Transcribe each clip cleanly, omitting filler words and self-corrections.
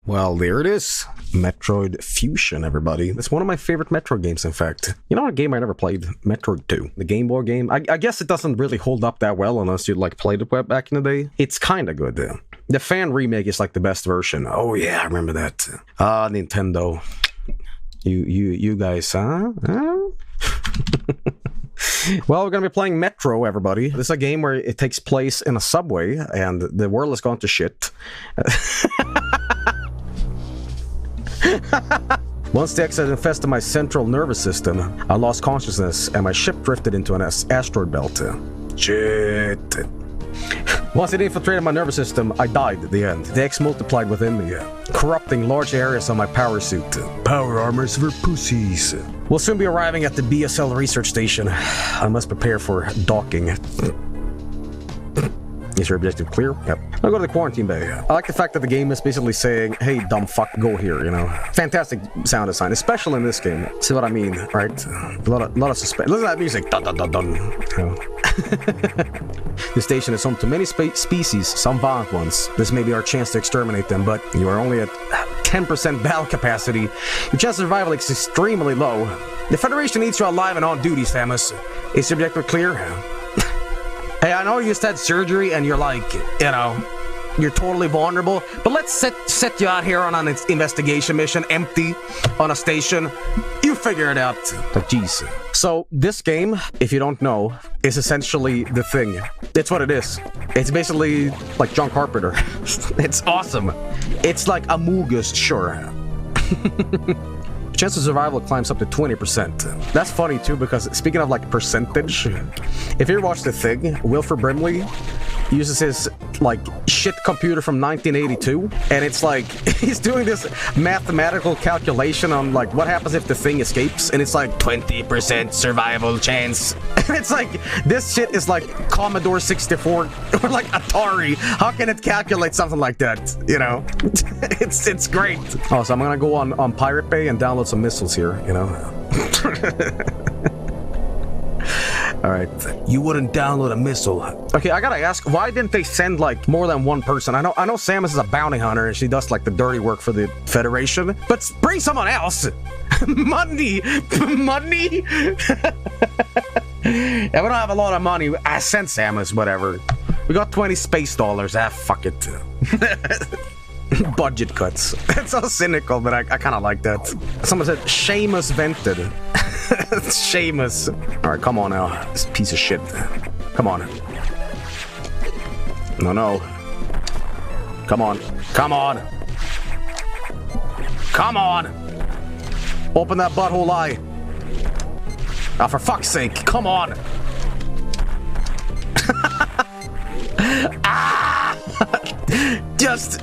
Well, there it is. Metroid Fusion, everybody. It's one of my favorite Metroid games, in fact. You know a game I never played? Metroid 2. The Game Boy game. I guess it doesn't really hold up that well unless you, like, played it back in the day. It's kind of good, though. The fan remake is, like, the best version. Oh, yeah, I remember that. Ah, Nintendo. You guys, huh? Well, we're gonna be playing Metro, everybody. This is a game where it takes place in a subway, and the world has gone to shit. Once the X had infested my central nervous system, I lost consciousness and my ship drifted into an asteroid belt. Shit. Once it infiltrated my nervous system, I died at the end. The X multiplied within me, corrupting large areas of my power suit. Power armors for pussies. We'll soon be arriving at the BSL research station. I must prepare for docking. Is your objective clear? Yep. I'll go to the quarantine bay. I like the fact that the game is basically saying, hey, dumb fuck, go here, you know? Fantastic sound design, especially in this game. See what I mean, right? A lot of suspense. Listen to that music. Dun, dun, dun, dun. You know? The station is home to many species, some violent ones. This may be our chance to exterminate them, but you are only at 10% battle capacity. Your chance of survival is extremely low. The Federation needs you alive and on duty, Samus. Is your objective clear? Hey, I know you just had surgery and you're like, you know, you're totally vulnerable, but let's set you out here on an investigation mission, empty, on a station. You figure it out. Like, jeez. So, this game, if you don't know, is essentially The Thing. It's what it is. It's basically like John Carpenter. It's awesome. It's like Amogus, sure. Chance of survival climbs up to 20%. That's funny too, because speaking of like percentage, if you watch The Thing, Wilford Brimley uses his like shit computer from 1982, and it's like he's doing this mathematical calculation on like what happens if the thing escapes, and it's like 20% survival chance. And it's like this shit is like Commodore 64 or like Atari. How can it calculate something like that? You know, it's great. Oh, so I'm gonna go on Pirate Bay and download some missiles here. You know. All right, you wouldn't download a missile. Okay, I gotta ask, why didn't they send like more than one person? I know Samus is a bounty hunter and she does like the dirty work for the Federation, but bring someone else. Money. Yeah, we don't have a lot of money. I sent Samus, whatever. We got 20 space dollars. Ah, fuck it. Budget cuts. It's so cynical, but I kind of like that. Someone said, Seamus vented. Seamus. Alright, come on now. This piece of shit. Come on. No. Come on. Come on. Come on. Open that butthole eye. Oh, for fuck's sake. Come on. Ah! Just...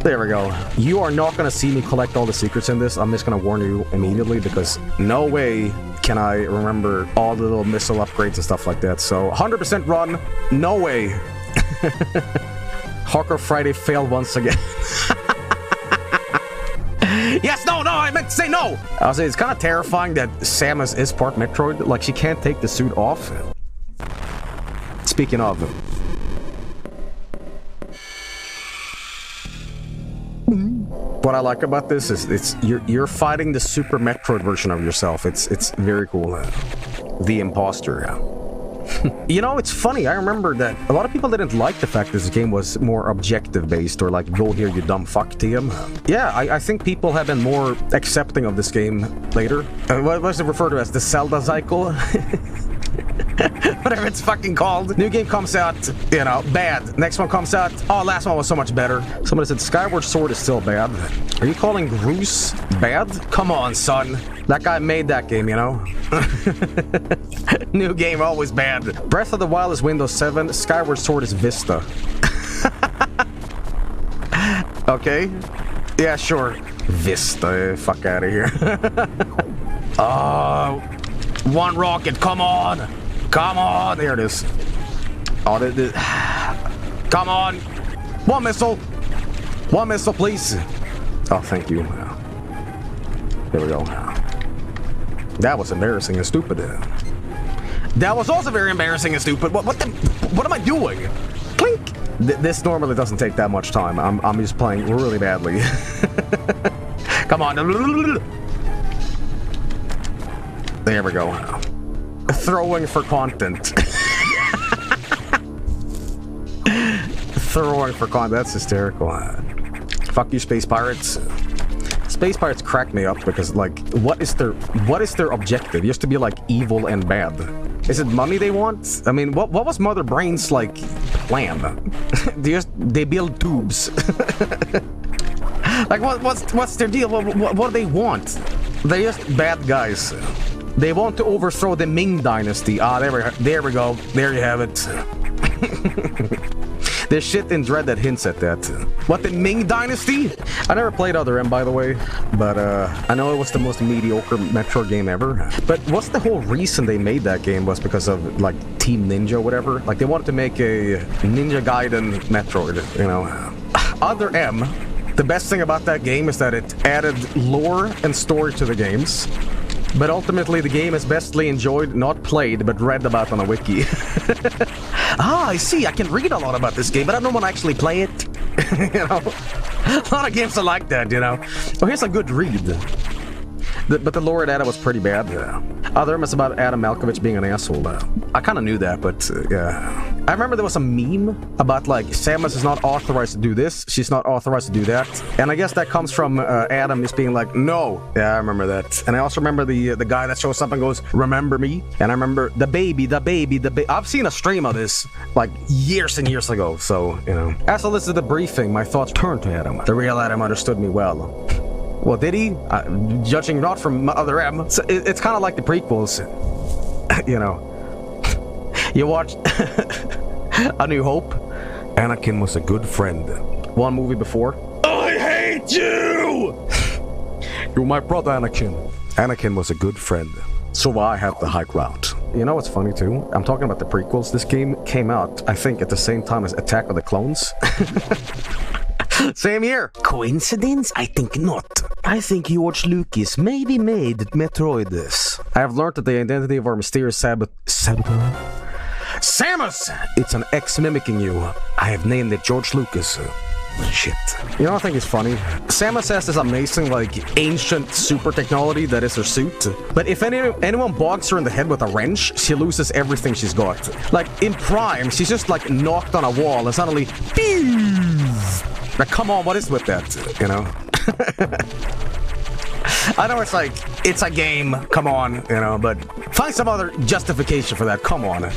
There we go. You are not going to see me collect all the secrets in this. I'm just going to warn you immediately, because no way can I remember all the little missile upgrades and stuff like that. So 100% run. No way. Hawker Friday failed once again. Yes, no, I meant to say no. I was saying, it's kind of terrifying that Samus is part Metroid. Like, she can't take the suit off. Speaking of... What I like about this is you're fighting the Super Metroid version of yourself. It's very cool. The imposter. You know, it's funny. I remember that a lot of people didn't like the fact this game was more objective based, or like, go here, you dumb fuck, TM. Yeah, I think people have been more accepting of this game later. What was it referred to as? The Zelda cycle? Whatever it's fucking called. New game comes out, you know, bad. Next one comes out, oh, last one was so much better. Somebody said Skyward Sword is still bad. Are you calling Groose bad? Come on, son. That guy made that game, you know? New game, always bad. Breath of the Wild is Windows 7. Skyward Sword is Vista. Okay. Yeah, sure. Vista, fuck out of here. One rocket, come on! Come on! There it is. Oh, come on! One missile! One missile, please! Oh, thank you. There we go. That was embarrassing and stupid. That was also very embarrassing and stupid. What am I doing? Clink! This normally doesn't take that much time. I'm just playing really badly. Come on. There we go. Throwing for content. Throwing for content. That's hysterical. Fuck you, Space Pirates. Space Pirates crack me up because, like, what is their objective? Just to be, like, evil and bad. Is it money they want? I mean, what was Mother Brain's, like, plan? they build tubes. Like, what's their deal? What do they want? They're just bad guys. They want to overthrow the Ming Dynasty. Ah, there we go. There you have it. There's shit in Dread that hints at that. What, the Ming Dynasty? I never played Other M, by the way, but I know it was the most mediocre Metroid game ever. But what's the whole reason they made that game was because of, like, Team Ninja, whatever. Like, they wanted to make a Ninja Gaiden Metroid, you know. Other M, the best thing about that game is that it added lore and story to the games. But ultimately, the game is bestly enjoyed, not played, but read about on a wiki. Ah, I see. I can read a lot about this game, but I don't want to actually play it. You know? A lot of games are like that, you know? Oh, here's a good read. But the lore at Adam was pretty bad. Other M is about Adam Malkovich being an asshole. I kind of knew that, but yeah. I remember there was a meme about, like, Samus is not authorized to do this, she's not authorized to do that. And I guess that comes from Adam just being like, no. Yeah, I remember that. And I also remember the guy that shows up and goes, remember me? And I remember the baby. I've seen a stream of this, like, years and years ago, so, you know. As I listened to the briefing, my thoughts turned to Adam. The real Adam understood me well. Well, did he? Judging not from Other M. So it's kind of like the prequels. You know. You watch A New Hope. Anakin was a good friend. One movie before. I hate you! You're my brother, Anakin. Anakin was a good friend. So I have the high ground. You know what's funny too? I'm talking about the prequels. This game came out, I think, at the same time as Attack of the Clones. Same year. Coincidence? I think not. I think George Lucas maybe made Metroid this. I have learned that the identity of our mysterious saboteur... Samus! It's an X mimicking you. I have named it George Lucas. Shit. You know what I think is funny? Samus has this amazing, like, ancient super technology that is her suit. But if anyone bogs her in the head with a wrench, she loses everything she's got. Like, in Prime, she's just, like, knocked on a wall and suddenly... Like, come on, what is with that, you know? I know it's like, it's a game, come on, you know, but find some other justification for that, come on.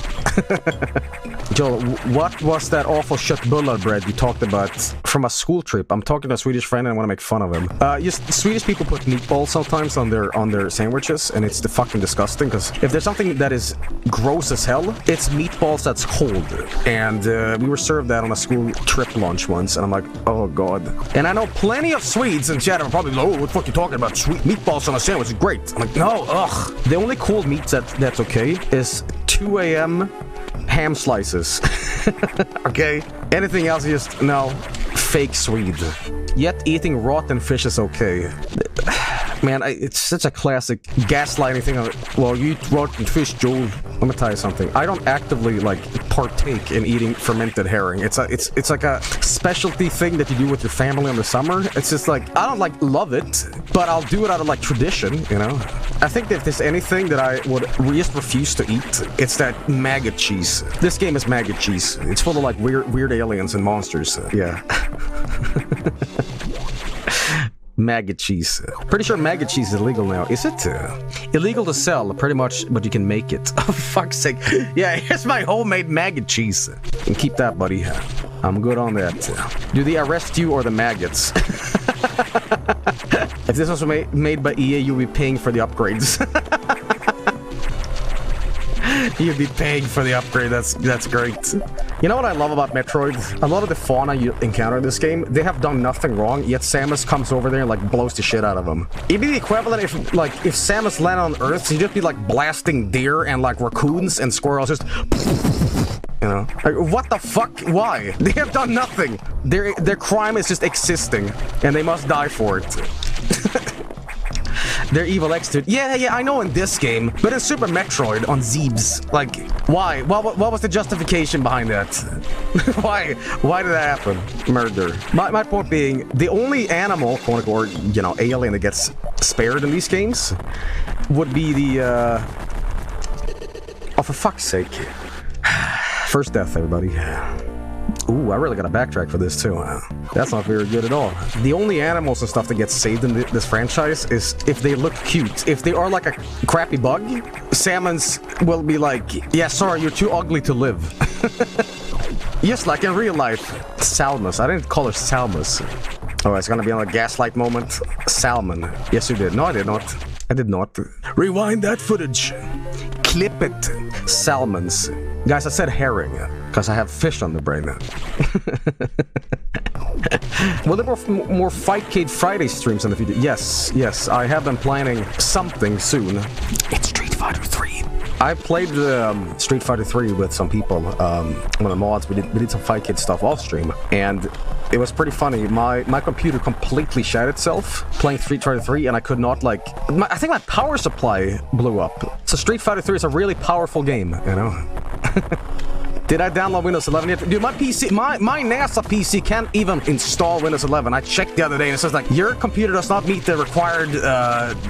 Joel, what was that awful köttbullar bread you talked about from a school trip? I'm talking to a Swedish friend and I want to make fun of him. Just Swedish people put meatballs sometimes on their sandwiches, and it's fucking disgusting, because if there's something that is gross as hell, it's meatballs that's cold. And we were served that on a school trip lunch once, and I'm like, oh god. And I know plenty of Swedes in chat are probably like, oh, what the fuck are you talking about? Sweet meatballs on a sandwich is great. I'm like, no, ugh. The only cold meat that's okay is 2 a.m. ham slices. Okay? Anything else is just, no, fake Swede. Yet eating rotten fish is okay. Man, it's such a classic gaslighting thing. Well, you eat rotten fish, Joel. Let me tell you something. I don't actively, like, partake in eating fermented herring. It's like a specialty thing that you do with your family in the summer. It's just like, I don't, like, love it, but I'll do it out of, like, tradition, you know? I think that if there's anything that I would just refuse to eat, it's that maggot cheese. This game is maggot cheese. It's full of, like, weird aliens and monsters. Yeah. Maggot cheese. Pretty sure maggot cheese is illegal now. Is it? Illegal to sell, pretty much, but you can make it. Oh, fuck's sake. Yeah, here's my homemade maggot cheese. And keep that, buddy. I'm good on that. Do they arrest you or the maggots? If this was made by EA, you'll be paying for the upgrades. You'd be paying for the upgrade. That's great. You know what I love about Metroid? A lot of the fauna you encounter in this game, they have done nothing wrong, yet Samus comes over there and, like, blows the shit out of them. It'd be the equivalent if Samus landed on Earth, she'd just be, like, blasting deer and, like, raccoons and squirrels, just... You know? Like, what the fuck? Why? They have done nothing. Their crime is just existing, and they must die for it. They're evil X, dude. Yeah, I know in this game, but in Super Metroid on Zeebs, like, why? What was the justification behind that? Why did that happen? Murder. My point being, the only animal, or, you know, alien that gets spared in these games would be the, oh, for fuck's sake. First death, everybody. Ooh, I really gotta backtrack for this too. That's not very good at all. The only animals and stuff that get saved in this franchise is if they look cute. If they are like a crappy bug, Salmons will be like, yeah, sorry, you're too ugly to live. Just like in real life. Salmons. I didn't call her Salmons. Oh, it's gonna be on a gaslight moment. Salmon. Yes, you did. No, I did not. I did not. Rewind that footage. Clip it. Salmons. Guys, I said herring, because I have fish on the brain. Will there be more Fightcade Friday streams in the future? Yes, I have been planning something soon. It's Street Fighter 3. I played Street Fighter 3 with some people, one of the mods. We did some Fightcade stuff off stream, and it was pretty funny. My computer completely shut itself playing Street Fighter 3, and I could not, like... I think my power supply blew up. So Street Fighter 3 is a really powerful game, you know? Did I download Windows 11 yet? Dude, my PC, my NASA PC can't even install Windows 11. I checked the other day and it says like, your computer does not meet the required,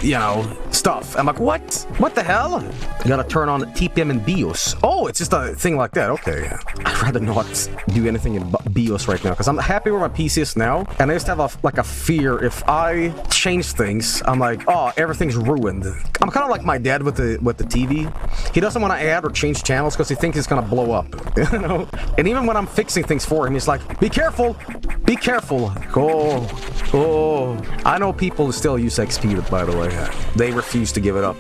you know, stuff. I'm like, what? What the hell? You gotta turn on TPM and BIOS. Oh, it's just a thing like that. Okay. I'd rather not do anything in BIOS right now because I'm happy where my PC is now. And I just have a fear if I change things, I'm like, oh, everything's ruined. I'm kind of like my dad with the TV. He doesn't want to add or change channels because he thinks it's gonna blow up. You know? And even when I'm fixing things for him, he's like, be careful! Be careful! Oh. I know people who still use XP, by the way. They refuse to give it up.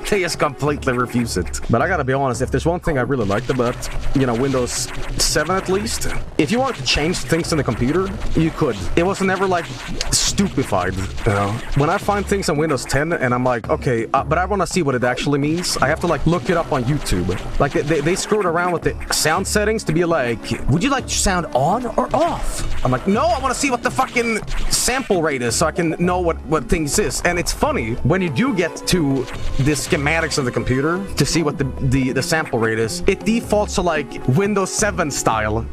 They just completely refuse it. But I gotta be honest, if there's one thing I really liked about, you know, Windows 7 at least, if you wanted to change things in the computer, you could. It was never like stupefied, you know? When I find things on Windows 10 and I'm like, okay, but I want to see what it actually means, I have to like look it up on YouTube. Like they screwed around with the sound settings to be like, would you like to sound on or off? I'm like, no, I want to see what the fucking sample rate is so I can know what things is. And it's funny, when you do get to the schematics of the computer to see what the sample rate is, it defaults to like Windows 7 style.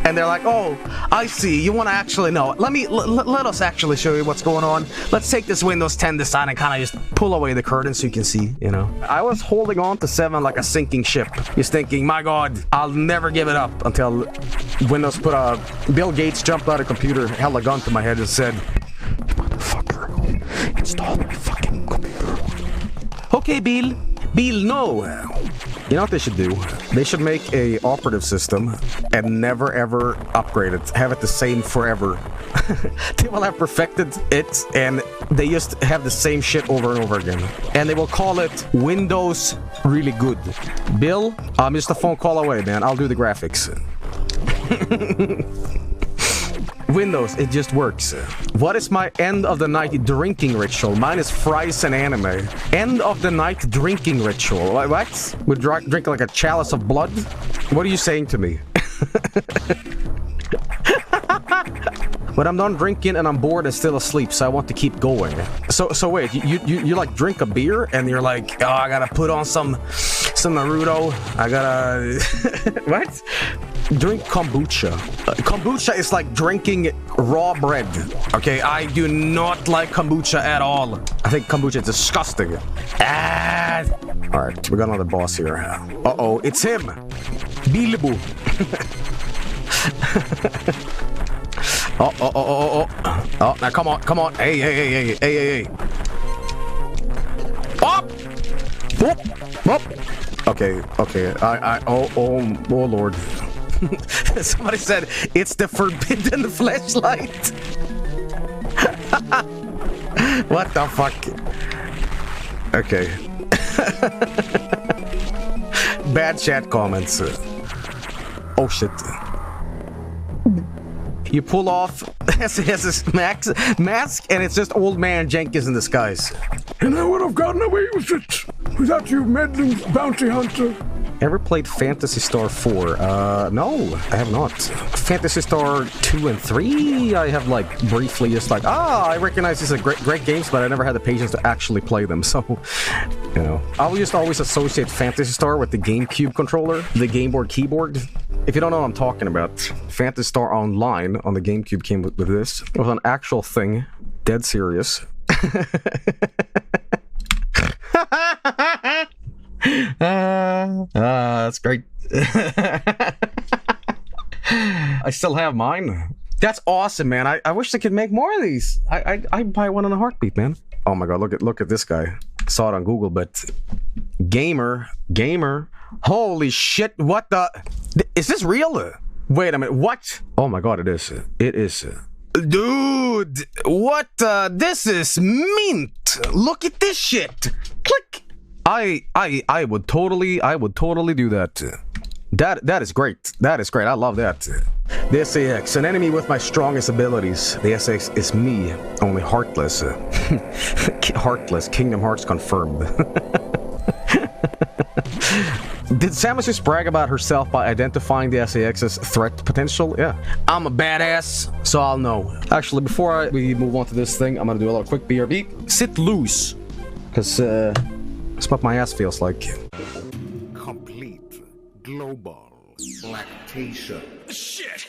And they're like, oh, I see. You want to actually know. Let us actually show you what's going on. Let's take this Windows 10 design and kind of just pull away the curtain so you can see, you know. I was holding on to 7 like a sinking ship. Just thinking, my God, I'll never give it up until Windows put a... Bill Gates jumped out of the computer, held a gun to my head and said, motherfucker, install my fucking computer. Okay, Bill. Bill, no. You know what they should do? They should make a operative system and never ever upgrade it. Have it the same forever. They will have perfected it and they just have the same shit over and over again. And they will call it Windows Really Good. Bill, I'm just a phone call away, man. I'll do the graphics. Windows, it just works. What is my end of the night drinking ritual? Mine is fries and anime. End of the night drinking ritual. What? We drink like a chalice of blood? What are you saying to me? But I'm done drinking and I'm bored and still asleep, so I want to keep going. So wait, you like drink a beer and you're like, oh, I gotta put on some Naruto. I gotta... What? Drink kombucha. Kombucha is like drinking raw bread. Okay, I do not like kombucha at all. I think kombucha is disgusting. Alright, we got another boss here. Uh-oh, it's him. Bilbo. Oh, now come on. Hey. Up! Okay. Oh, Lord. Somebody said, it's the forbidden fleshlight. What the fuck? Okay. Bad chat comments. Oh, shit. You pull off his mask, and it's just old man Jenkins in disguise. And I would have gotten away with it without you meddling bounty hunter. Ever played Phantasy Star 4? No, I have not. Phantasy Star 2 and 3, I have like briefly just like, I recognize these are great games, but I never had the patience to actually play them. So, you know, I will just always associate Phantasy Star with the GameCube controller, the Game Boy keyboard. If you don't know what I'm talking about, Phantasy Star Online on the GameCube came with this. It was an actual thing, dead serious. That's great. I still have mine. That's awesome, man. I wish they could make more of these. I'd buy one in a heartbeat, man. Oh my god, look at this guy. Saw it on Google, but gamer. Holy shit, what the? Is this real? Wait a minute, what? Oh my god, it is. It is. Dude, what? This is mint. Look at this shit. Click. I would totally do that. That is great. That is great. I love that. The SAX, an enemy with my strongest abilities. The SAX is me, only heartless. Heartless. Kingdom Hearts confirmed. Did Samus just brag about herself by identifying the SAX's threat potential? Yeah. I'm a badass, so I'll know. Actually, before we move on to this thing, I'm gonna do a little quick BRB. Sit loose. Because, that's what my ass feels like. Complete global lactation. Shit!